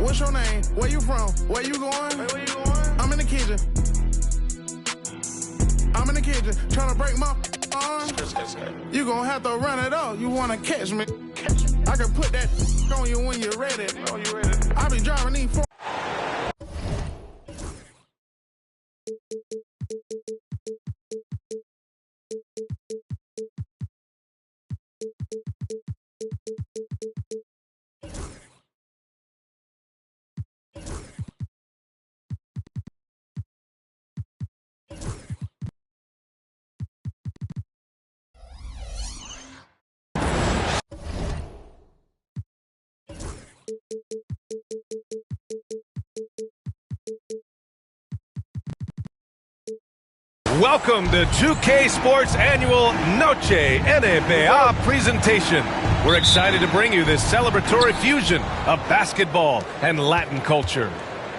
What's your name? Where you from? Where you going? Where you going? I'm in the kitchen. I'm in the kitchen trying to break my arm. You gonna have to run it up. You wanna catch me? I can put that on you when you're ready. I be driving these four. Welcome to 2K Sports Annual Noche NBA presentation. We're excited to bring you this celebratory fusion of basketball and Latin culture.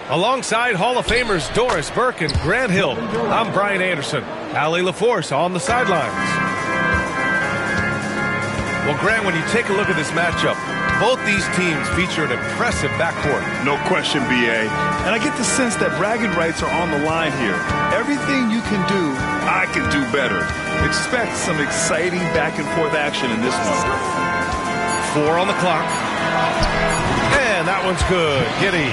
Alongside Hall of Famers Doris Burke and Grant Hill, I'm Brian Anderson. Allie LaForce on the sidelines. Well, Grant, when you take a look at this matchup, both these teams feature an impressive backcourt. No question, B.A. And I get the sense that bragging rights are on the line here. Everything you can do, I can do better. Expect some exciting back-and-forth action in this one. 4 on the clock. And that one's good. Giddey.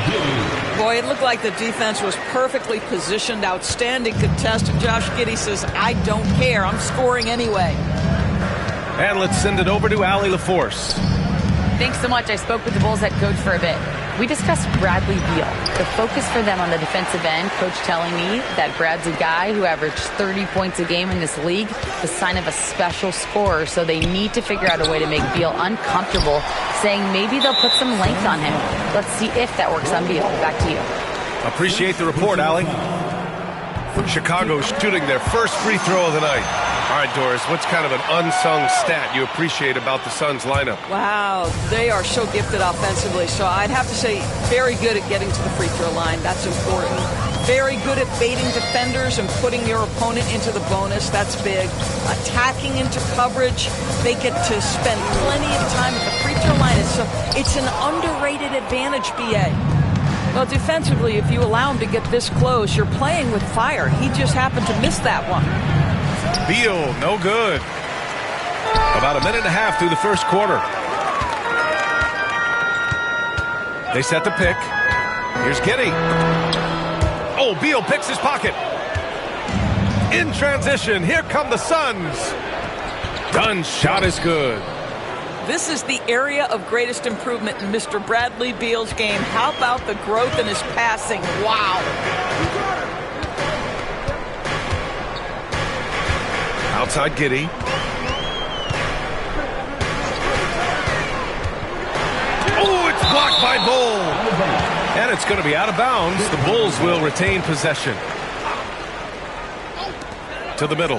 Boy, it looked like the defense was perfectly positioned. Outstanding contest. And Josh Giddey says, I don't care. I'm scoring anyway. And let's send it over to Allie LaForce. Thanks so much. I spoke with the Bulls head coach for a bit. We discussed Bradley Beal. The focus for them on the defensive end, coach telling me that Brad's a guy who averaged 30 points a game in this league, the sign of a special scorer, so they need to figure out a way to make Beal uncomfortable, saying maybe they'll put some length on him. Let's see if that works on Beal. Back to you. Appreciate the report, Allie. Chicago shooting their first free throw of the night. All right, Doris, what's kind of an unsung stat you appreciate about the Suns lineup? Wow, they are so gifted offensively. So I'd have to say very good at getting to the free throw line. That's important. Very good at baiting defenders and putting your opponent into the bonus. That's big. Attacking into coverage. They get to spend plenty of time at the free throw line. It's an underrated advantage, BA. Well, defensively, if you allow him to get this close, you're playing with fire. He just happened to miss that one. Beal, no good. About a minute and a half through the first quarter. They set the pick. Here's Giddey. Oh, Beal picks his pocket. In transition, here come the Suns. Dunn's shot is good. This is the area of greatest improvement in Mr. Bradley Beal's game. How about the growth in his passing? Wow. Outside Giddey. Oh, it's blocked by Bull. And it's going to be out of bounds. The Bulls will retain possession. To the middle.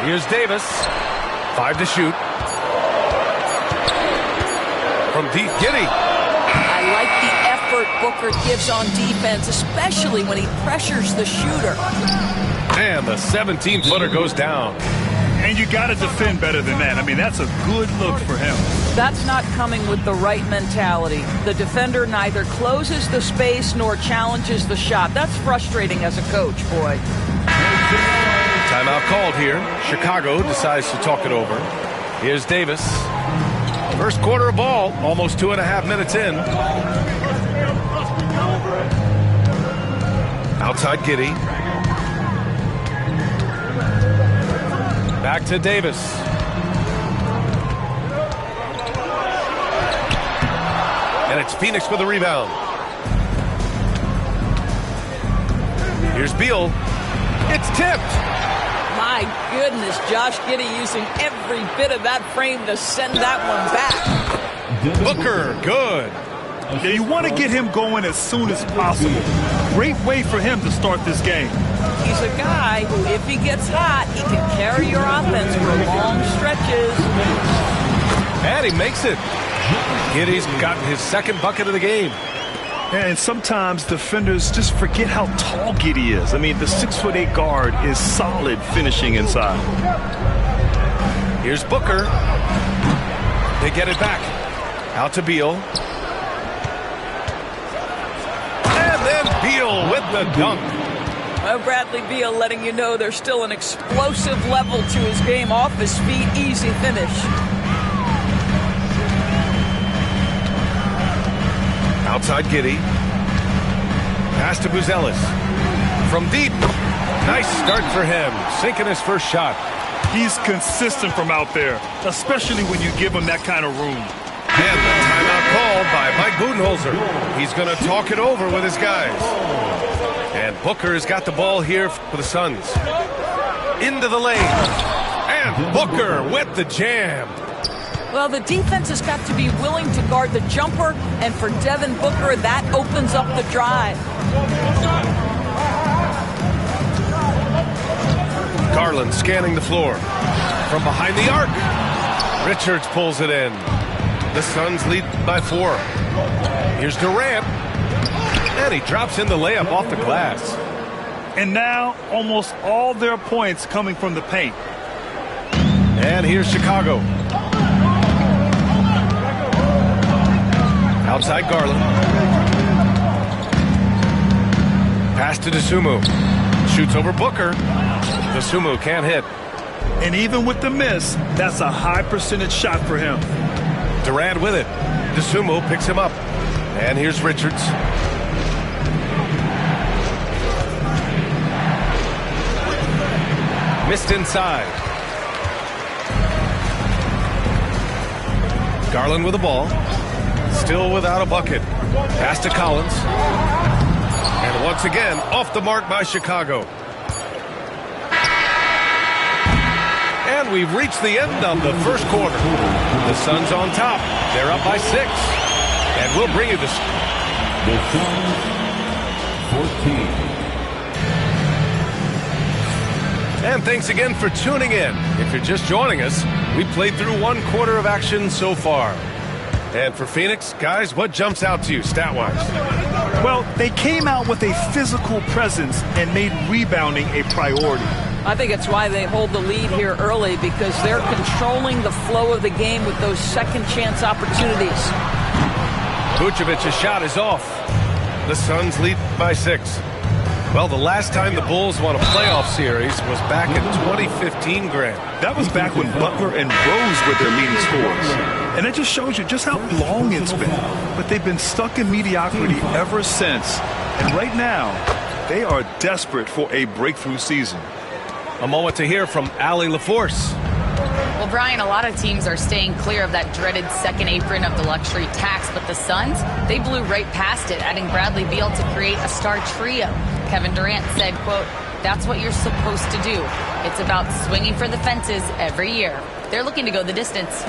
Here's Davis. 5 to shoot. From deep, Giddey. I like the effort Booker gives on defense, especially when he pressures the shooter. And the 17-footer goes down. And you got to defend better than that. I mean, that's a good look for him. That's not coming with the right mentality. The defender neither closes the space nor challenges the shot. That's frustrating as a coach, boy. Timeout called here. Chicago decides to talk it over. Here's Davis. First quarter of ball, almost 2.5 minutes in. Outside Giddey. Back to Davis. And it's Phoenix with the rebound. Here's Beal. It's tipped. My goodness, Josh Giddey using every bit of that frame to send that one back. Booker, good. Yeah, you want to get him going as soon as possible. Great way for him to start this game. He's a guy who, if he gets hot, he can carry your offense for long stretches. And he makes it. Giddey's gotten his second bucket of the game. And sometimes defenders just forget how tall Giddey is. I mean, the 6'8" guard is solid finishing inside. Here's Booker. They get it back. Out to Beal. with the dunk. Well, Bradley Beal letting you know there's still an explosive level to his game. Off his feet, easy finish. Outside Giddey. Pass to Buzelis. From deep. Nice start for him. Sinking his first shot. He's consistent from out there, especially when you give him that kind of room. And the timeout called by Mike Budenholzer. He's going to talk it over with his guys. And Booker has got the ball here for the Suns. Into the lane. And Booker with the jam. Well, the defense has got to be willing to guard the jumper, and for Devin Booker, that opens up the drive. Garland scanning the floor. From behind the arc. Richards pulls it in. The Suns lead by 4. Here's Durant. And he drops in the layup off the glass. And now, almost all their points coming from the paint. And here's Chicago. Outside Garland. Pass to Dosunmu. Shoots over Booker. Dosunmu can't hit. And even with the miss, that's a high percentage shot for him. Durant with it. Dosunmu picks him up. And here's Richards. Missed inside. Garland with the ball. Still without a bucket. Pass to Collins. And once again, off the mark by Chicago. And we've reached the end of the first quarter. The Suns on top. They're up by 6. And we'll bring you this. The Suns 14. And thanks again for tuning in. If you're just joining us, we played through 1 quarter of action so far. And for Phoenix, guys, what jumps out to you stat-wise? Well, they came out with a physical presence and made rebounding a priority. I think it's why they hold the lead here early, because they're controlling the flow of the game with those second chance opportunities. Vucevic's shot is off. The Suns lead by 6. Well, the last time the Bulls won a playoff series was back in 2015, Grant. That was back when Butler and Rose were their leading scorers. And it just shows you just how long it's been. But they've been stuck in mediocrity ever since. And right now, they are desperate for a breakthrough season. A moment to hear from Allie LaForce. Well, Brian, a lot of teams are staying clear of that dreaded second apron of the luxury tax, but the Suns, they blew right past it, adding Bradley Beal to create a star trio. Kevin Durant said, quote, "That's what you're supposed to do. It's about swinging for the fences every year." They're looking to go the distance.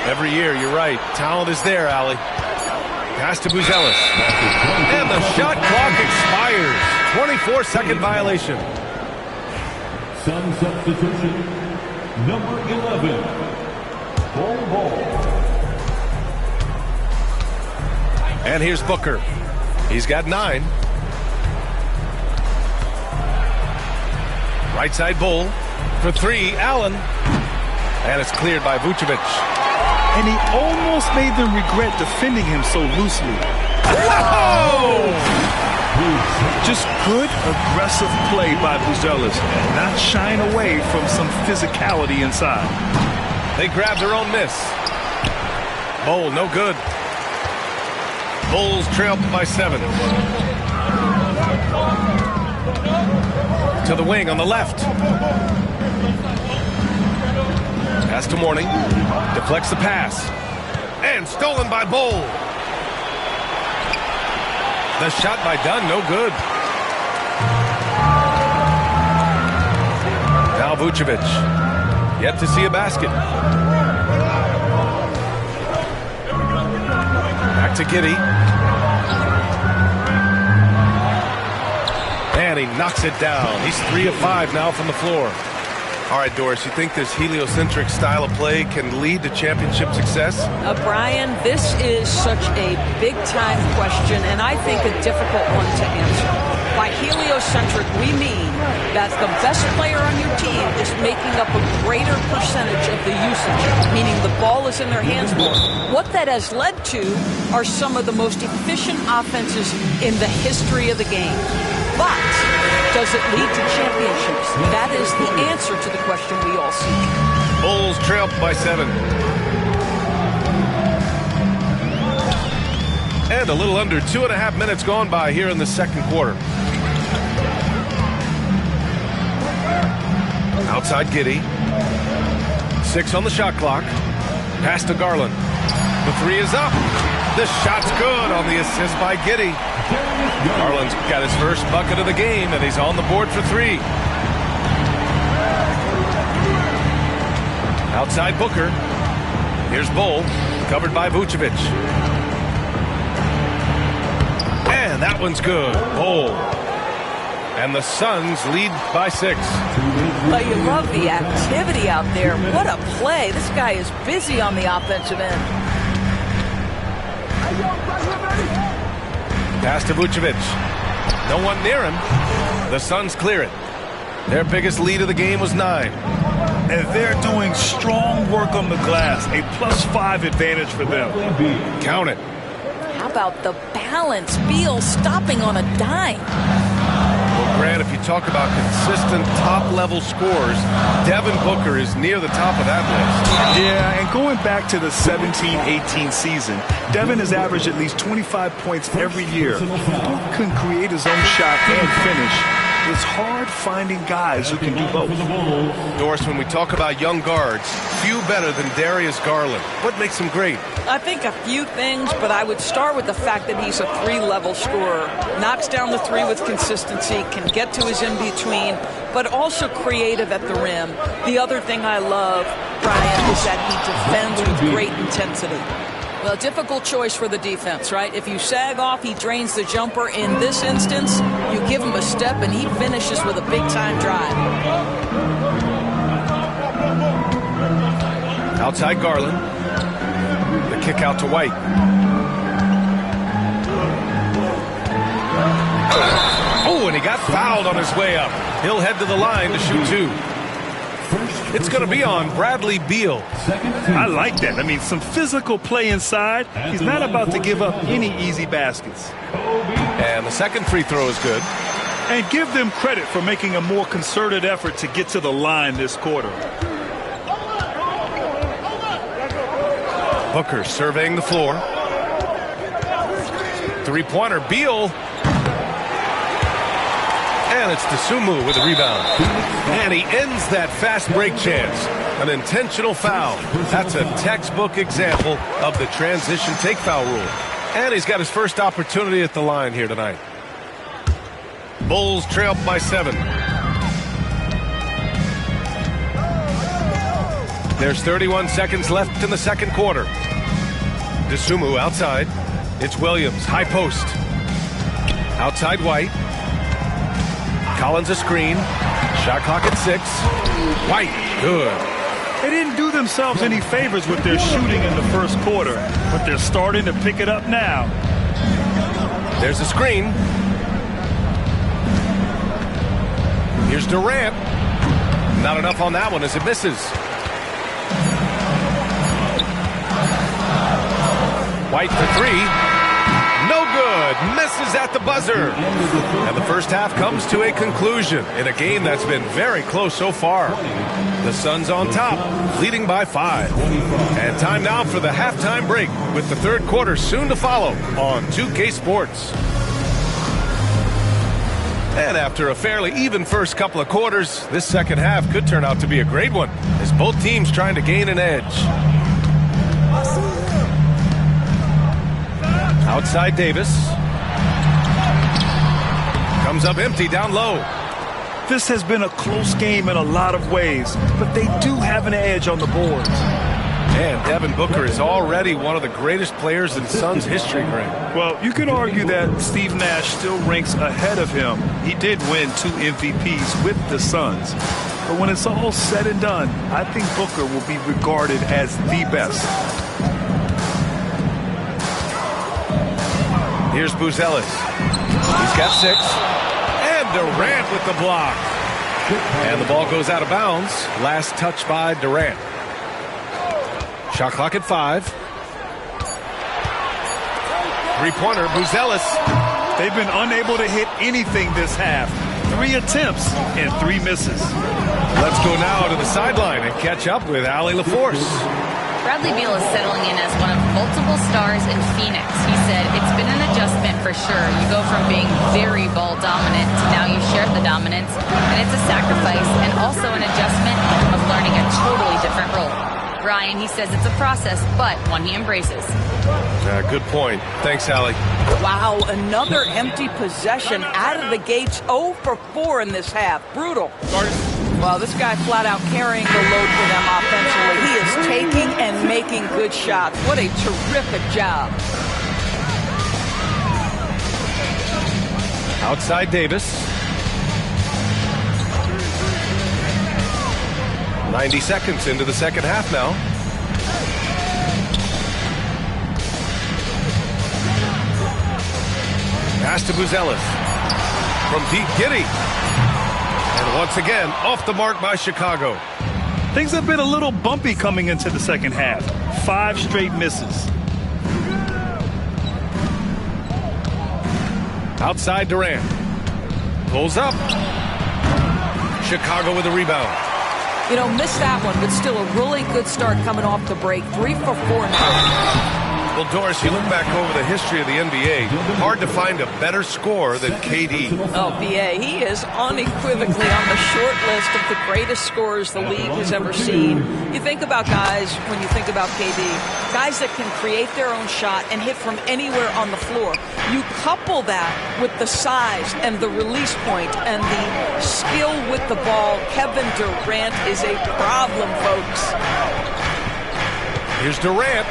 Every year, you're right. Talent is there, Allie. Pass to Buzelis. And the shot clock expires. 24-second violation. Sun substitution, number 11, Ball. And here's Booker. He's got 9. Right side Bull for 3. Allen. And it's cleared by Vucevic. And he almost made them regret defending him so loosely. Oh! Just good, aggressive play by Buzelis, not shying away from some physicality inside. They grab their own miss. Bull, no good. Bulls trail by 7. To the wing on the left. Pass to Mourning. Deflects the pass. And stolen by Bull. The shot by Dunn, no good. Now Vucevic. Yet to see a basket. Back to Giddey. And he knocks it down. He's 3 of 5 now from the floor. All right, Doris, you think this heliocentric style of play can lead to championship success? Brian, this is such a big-time question, and I think a difficult one to answer. By heliocentric, we mean that the best player on your team is making up a greater percentage of the usage, meaning the ball is in their hands more. What that has led to are some of the most efficient offenses in the history of the game. But does it lead to championships? That is the answer to the question we all seek. Bulls trail by 7. And a little under 2.5 minutes gone by here in the second quarter. Outside Giddey. 6 on the shot clock. Pass to Garland. The 3 is up. The shot's good on the assist by Giddey. Garland's got his first bucket of the game, and he's on the board for 3. Outside Booker. Here's Bull, covered by Vucevic. And that one's good. Bull. And the Suns lead by 6. But you love the activity out there. What a play. This guy is busy on the offensive end. Pass to Vucevic. No one near him. The Suns clear it. Their biggest lead of the game was 9. And they're doing strong work on the glass. A +5 advantage for them. Count it. How about the balance? Beal stopping on a dime. Well, Grant, if you talk about consistent top-level scores, Devin Booker is near the top of that list. Yeah, and going back to the 17-18 season, Devin has averaged at least 25 points every year. Booker can create his own shot and finish. It's hard finding guys who can do both. Doris, when we talk about young guards, few better than Darius Garland. What makes him great? I think a few things, but I would start with the fact that he's a 3-level scorer. Knocks down the 3 with consistency, can get to his in-between, but also creative at the rim. The other thing I love, Brian, is that he defends with great intensity. Well, difficult choice for the defense, right? If you sag off, he drains the jumper. In this instance, you give him a step, and he finishes with a big-time drive. Outside Garland. The kick out to White. Oh, and he got fouled on his way up. He'll head to the line to shoot 2. It's going to be on Bradley Beal. I like that. I mean, some physical play inside. He's not about to give up any easy baskets. And the second free throw is good. And give them credit for making a more concerted effort to get to the line this quarter. Booker surveying the floor. Three-pointer, Beal. And it's Dosunmu with a rebound. And he ends that fast break chance. An intentional foul. That's a textbook example of the transition take foul rule. And he's got his first opportunity at the line here tonight. Bulls trail by 7. There's 31 seconds left in the second quarter. Dosunmu outside. It's Williams, high post. Outside White. Collins a screen. Shot clock at 6. White, good. They didn't do themselves any favors with their shooting in the first quarter, but they're starting to pick it up now. There's a screen. Here's Durant. Not enough on that one as it misses. White for 3. No good. Misses at the buzzer. And the first half comes to a conclusion in a game that's been very close so far. The Suns on top, leading by 5. And time now for the halftime break with the third quarter soon to follow on 2K Sports. And after a fairly even first couple of quarters, this second half could turn out to be a great one as both teams trying to gain an edge. Outside Davis. Comes up empty down low. This has been a close game in a lot of ways, but they do have an edge on the boards. And Devin Booker is already one of the greatest players in Suns history, Grant. Well, you could argue that Steve Nash still ranks ahead of him. He did win 2 MVPs with the Suns. But when it's all said and done, I think Booker will be regarded as the best. Here's Buzelis. He's got 6. And Durant with the block. And the ball goes out of bounds. Last touch by Durant. Shot clock at 5. Three-pointer, Buzelis. They've been unable to hit anything this half. 3 attempts and 3 misses. Let's go now to the sideline and catch up with Allie LaForce. Bradley Beal is settling in as one of multiple stars in Phoenix. He said, it's been an adjustment for sure. You go from being very ball dominant to now you share the dominance, and it's a sacrifice and also an adjustment of learning a totally different role. Ryan, he says it's a process, but one he embraces. Good point. Thanks, Allie. Wow, another empty possession out of the gates. 0 for 4 in this half. Brutal. Well, this guy flat out carrying the load for them offensively. He is taking and making good shots. What a terrific job. Outside Davis. 90 seconds into the second half now. Pass to Buzelis. From deep, Giddey. And once again, off the mark by Chicago. Things have been a little bumpy coming into the second half. 5 straight misses. Outside Durant. Pulls up. Chicago with a rebound. You know, missed that one, but still a really good start coming off the break. 3 for 4 now. Well, Doris, you look back over the history of the NBA, hard to find a better scorer than KD. Oh, BA, he is unequivocally on the short list of the greatest scorers the league has ever seen. You think about guys, when you think about KD, guys that can create their own shot and hit from anywhere on the floor. You couple that with the size and the release point and the skill with the ball. Kevin Durant is a problem, folks. Here's Durant.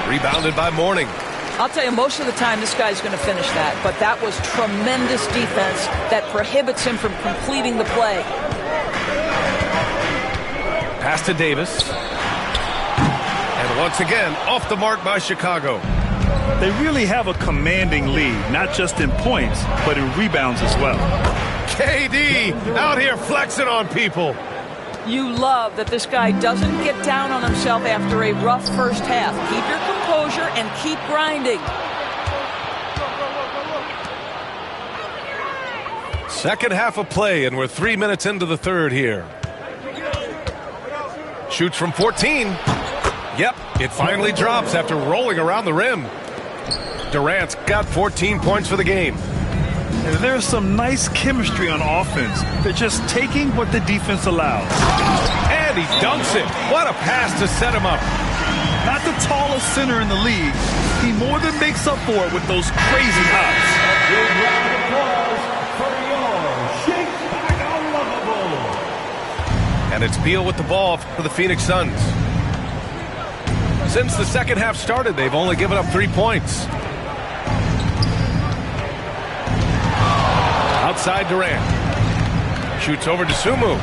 Rebounded by Mourning. I'll tell you, most of the time this guy's going to finish that, but that was tremendous defense that prohibits him from completing the play. Pass to Davis. And once again, off the mark by Chicago. They really have a commanding lead, not just in points, but in rebounds as well. KD out here flexing on people. You love that this guy doesn't get down on himself after a rough first half. Keep your composure and keep grinding. Second half of play, and we're 3 minutes into the third here. Shoots from 14. Yep, it finally drops after rolling around the rim. Durant's got 14 points for the game. There's some nice chemistry on offense. They're just taking what the defense allows. And he dunks it. What a pass to set him up. Not the tallest center in the league. He more than makes up for it with those crazy hops. Big round of applause for your Shake Back Unlovable. And it's Beal with the ball for the Phoenix Suns. Since the second half started, they've only given up 3 points. Outside Durant. Shoots over to Sumu.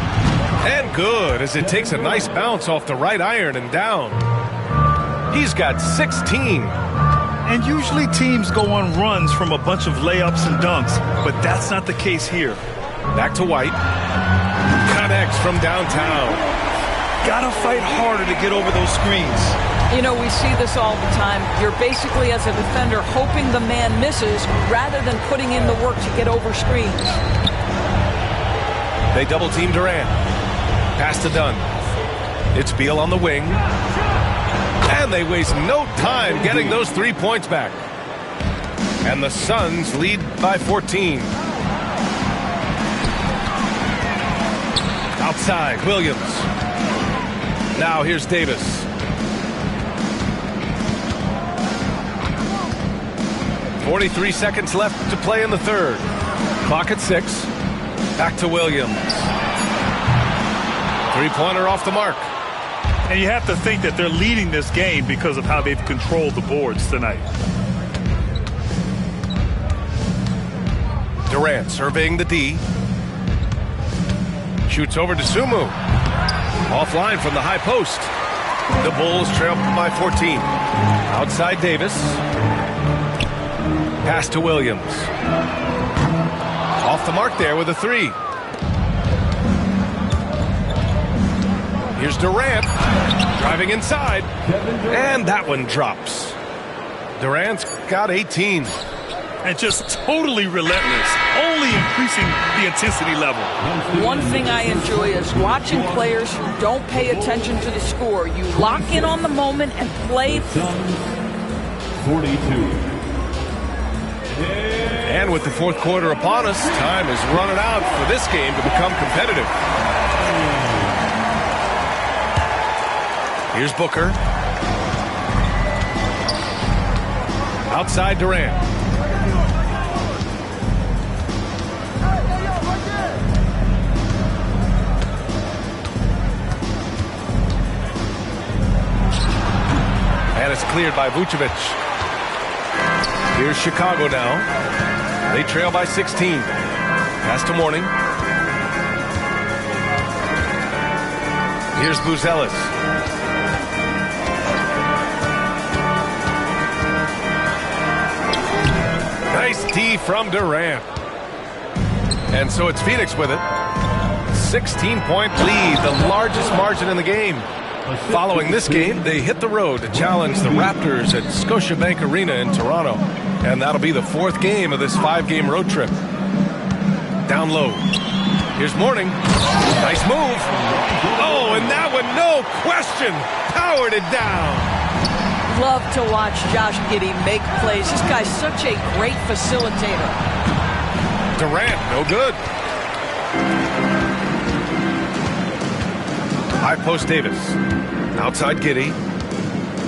And good, as it takes a nice bounce off the right iron and down. He's got 16. And usually teams go on runs from a bunch of layups and dunks, but that's not the case here. Back to White. Connects from downtown. Gotta fight harder to get over those screens. You know, we see this all the time. You're basically, as a defender, hoping the man misses rather than putting in the work to get over screens. They double team Durant. Pass to Dunn. It's Beal on the wing. And they waste no time getting those 3 points back. And the Suns lead by 14. Outside, Williams. Now here's Davis. .43 seconds left to play in the third. Clock at 6. Back to Williams. Three-pointer off the mark. And you have to think that they're leading this game because of how they've controlled the boards tonight. Durant surveying the D. Shoots over to Sumu. Offline from the high post. The Bulls trail by 14. Outside Davis. Pass to Williams. Off the mark there with a three. Here's Durant driving inside, and that one drops. Durant's got 18. And just totally relentless, only increasing the intensity level. One thing I enjoy is watching players who don't pay attention to the score. You lock in on the moment and play. 42. And with the fourth quarter upon us, time is running out for this game to become competitive. Here's Booker. Outside Durant. And it's cleared by Vucevic. Here's Chicago now. They trail by 16. Pass to Mourning. Here's Buzelis. Nice D from Durant. And so it's Phoenix with it. 16-point lead, the largest margin in the game. Following this game, they hit the road to challenge the Raptors at Scotiabank Arena in Toronto. And that'll be the fourth game of this 5-game road trip. Down low. Here's Mourning. Nice move. Oh, and that one, no question, powered it down. Love to watch Josh Giddey make plays. This guy's such a great facilitator. Durant, no good. High post Davis. Outside Giddey.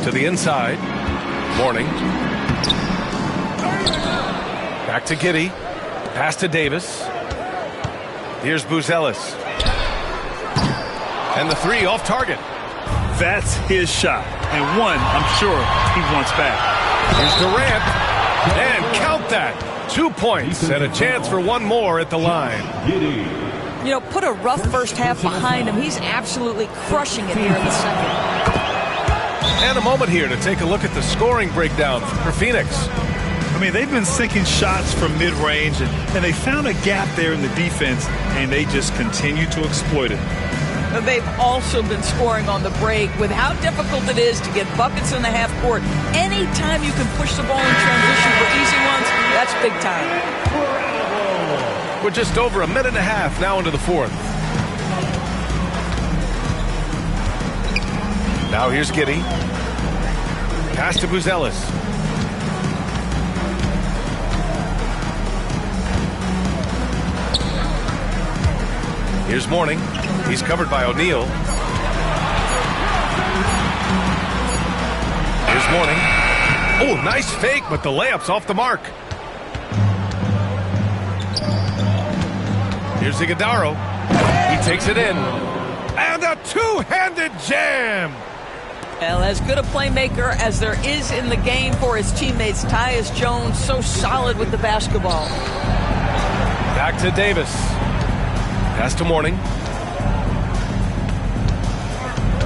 To the inside. Mourning. Back to Giddey. Pass to Davis. Here's Buzelis. And the three off target. That's his shot. And one, I'm sure, he wants back. Here's Durant. And count that. 2 points and a chance for one more at the line. You know, put a rough first half behind him. He's absolutely crushing it here in the second. And a moment here to take a look at the scoring breakdown for Phoenix. I mean, they've been sinking shots from mid-range, and they found a gap there in the defense, and they just continue to exploit it. They've also been scoring on the break with how difficult it is to get buckets in the half court. Anytime you can push the ball in transition for easy ones, that's big time. We're just over a minute and a half now into the fourth. Now here's Giddey. Pass to Buzelis. Here's Mourning. He's covered by O'Neal. Here's Mourning. Oh, nice fake, but the layup's off the mark. Here's Iguodala. He takes it in. And a two-handed jam. Well, as good a playmaker as there is in the game for his teammates, Tyus Jones, so solid with the basketball. Back to Davis. Pass to Mourning.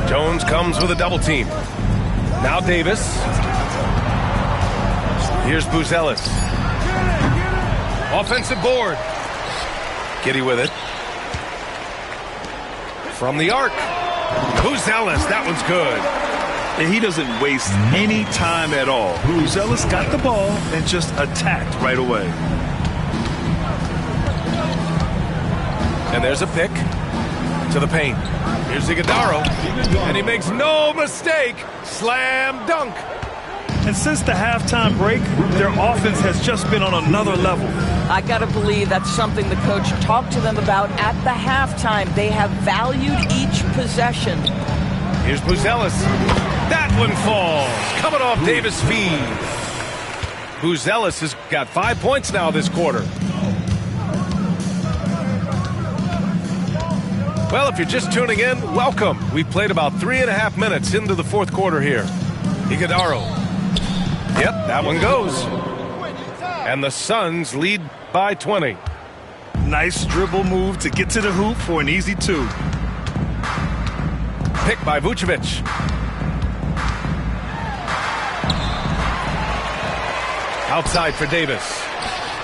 Jones comes with a double team. Now Davis. Here's Buzelis. Offensive board. Giddey with it. From the arc. Buzelis, that one's good. And he doesn't waste any time at all. Buzelis got the ball and just attacked right away. And there's a pick to the paint. Here's Iguodala, and he makes no mistake. Slam dunk. And since the halftime break, their offense has just been on another level. I got to believe that's something the coach talked to them about at the halftime. They have valued each possession. Here's Buzelis. That one falls. Coming off Davis' feed. Buzelis has got 5 points now this quarter. Well, if you're just tuning in, welcome. We've played about 3.5 minutes into the fourth quarter here. Iguodala. Yep, that one goes. And the Suns lead by 20. Nice dribble move to get to the hoop for an easy two. Pick by Vucevic. Outside for Davis.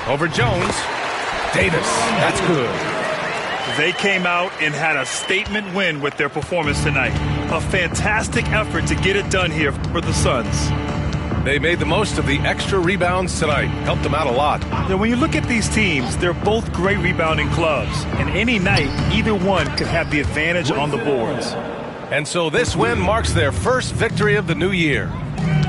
Over Jones. Davis, that's good. They came out and had a statement win with their performance tonight. A fantastic effort to get it done here for the Suns. They made the most of the extra rebounds tonight. Helped them out a lot. Now, when you look at these teams, they're both great rebounding clubs. And any night, either one could have the advantage on the boards. And so this win marks their first victory of the new year.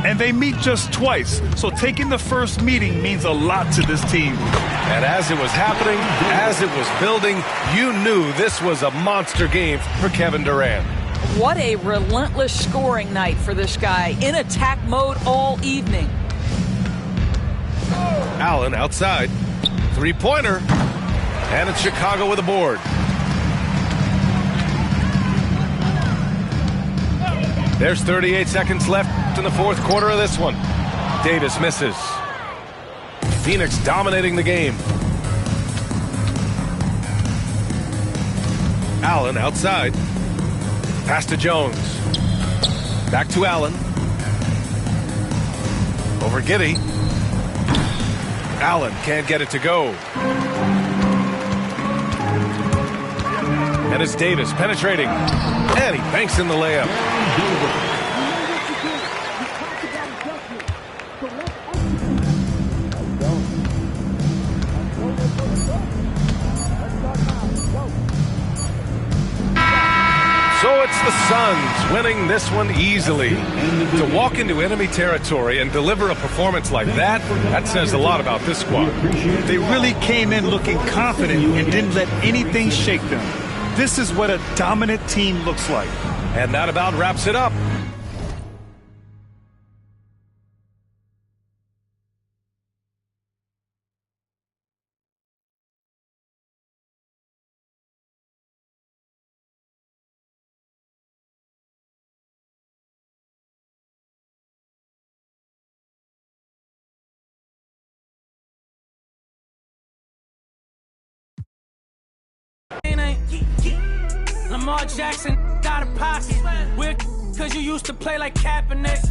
And they meet just twice, so taking the first meeting means a lot to this team. And as it was happening, as it was building, you knew this was a monster game for Kevin Durant. What a relentless scoring night for this guy, in attack mode all evening. Allen outside, three-pointer, and it's Chicago with a board. There's 38 seconds left in the fourth quarter of this one. Davis misses. Phoenix dominating the game. Allen outside. Pass to Jones. Back to Allen. Over Giddey. Allen can't get it to go. And it's Davis penetrating. And he banks in the layup. So it's the Suns winning this one easily. To walk into enemy territory and deliver a performance like that, that says a lot about this squad. They really came in looking confident and didn't let anything shake them. This is what a dominant team looks like. And that about wraps it up. Lamar Jackson out of pocket. We're cause you used to play like Kaepernick.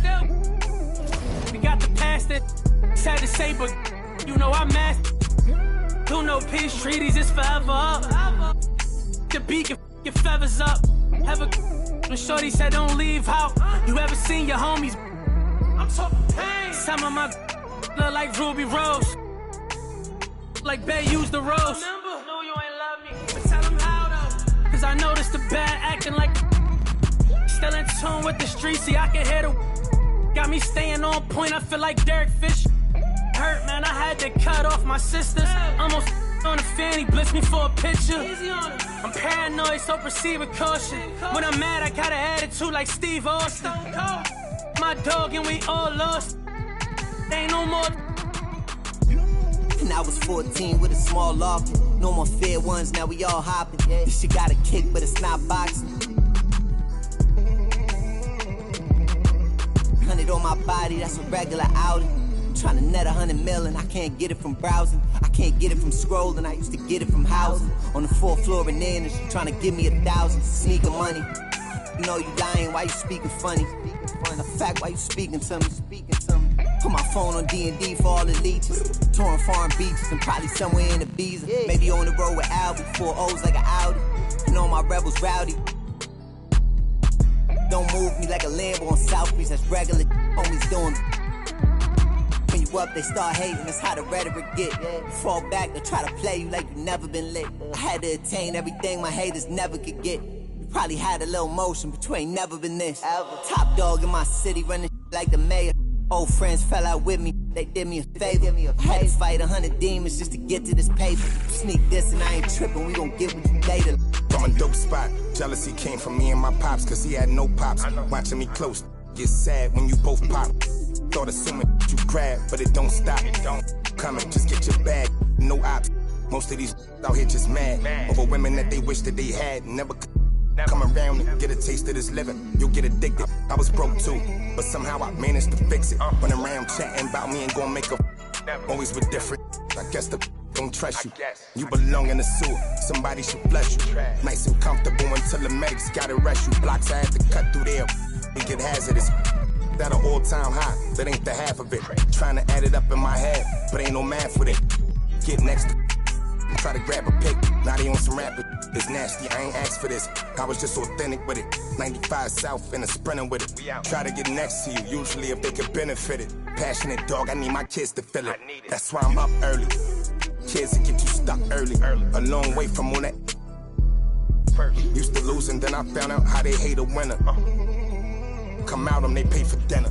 We got the past that sad to say, but you know I'm mad. Do no peace treaties, it's forever up. The beat your feathers up. Ever when Shorty said don't leave out. You ever seen your homies? I'm talking pain. Some of my look like Ruby Rose. Like Bay used the rose. No, you ain't love me. But tell them how though. Cause I noticed the bad acting like still in tune with the streets. See, I can hear the got me staying on point. I feel like Derek Fish. Hurt, man, I had to cut off my sisters. Almost on the fanny, blitz me for a picture. I'm paranoid, so proceed with caution. When I'm mad, I got an attitude like Steve Austin. My dog and we all lost. Ain't no more. And I was 14 with a small loft. No more fair ones, now we all hopping. This shit got a kick, but it's not boxing. 100 on my body, that's a regular outing. Trying to net 100 million, I can't get it from browsing. I can't get it from scrolling, I used to get it from housing. On the 4th floor in there, and she trying to give me 1,000. Sneaker money. You know you lying, why you speaking funny? The fact, why you speaking to me? Put my phone on D&D for all the leeches. Touring foreign beaches and probably somewhere in Ibiza. Maybe on the road with Albie, 4 O's like an Audi. And all my rebels rowdy. Don't move me like a Lambo on South Beach, that's regular. Homies doing. When you up, they start hating, that's how the rhetoric get. Fall back, they try to play you like you never been lit. I had to attain everything my haters never could get. You probably had a little motion, but you ain't never been this. Top dog in my city, running like the mayor. Old friends fell out with me, they did me a favor. I had to fight 100 demons just to get to this paper. Sneak this and I ain't tripping, we gon' get what you later. From a dope spot, jealousy came from me and my pops, cause he had no pops. Watching me close, get sad when you both pop. Thought assuming you grab, but it don't stop. It don't coming, just get your bag, no ops. Most of these out here just mad over women that they wish that they had. Never come around and get a taste of this living. You'll get addicted. I was broke too, but somehow I managed to fix it. Running around chatting about me ain't gonna make a always with different. I guess the don't trust you. You belong in the sewer, somebody should flush you. Nice and comfortable until the medics gotta rush you. Blocks I had to cut through there, it get hazardous. That an all-time high, that ain't the half of it. Trying to add it up in my head, but ain't no math with it. Get next to Try to grab a pic, now they on some rapper. It's nasty, I ain't asked for this. I was just authentic with it. 95 South and a sprinter with it. Try to get next to you, usually if they could benefit it. Passionate dog, I need my kids to feel it. That's why I'm up early. Kids that get you stuck early. A long way from all that. Used to lose and then I found out how they hate a winner. Come out them, they pay for dinner.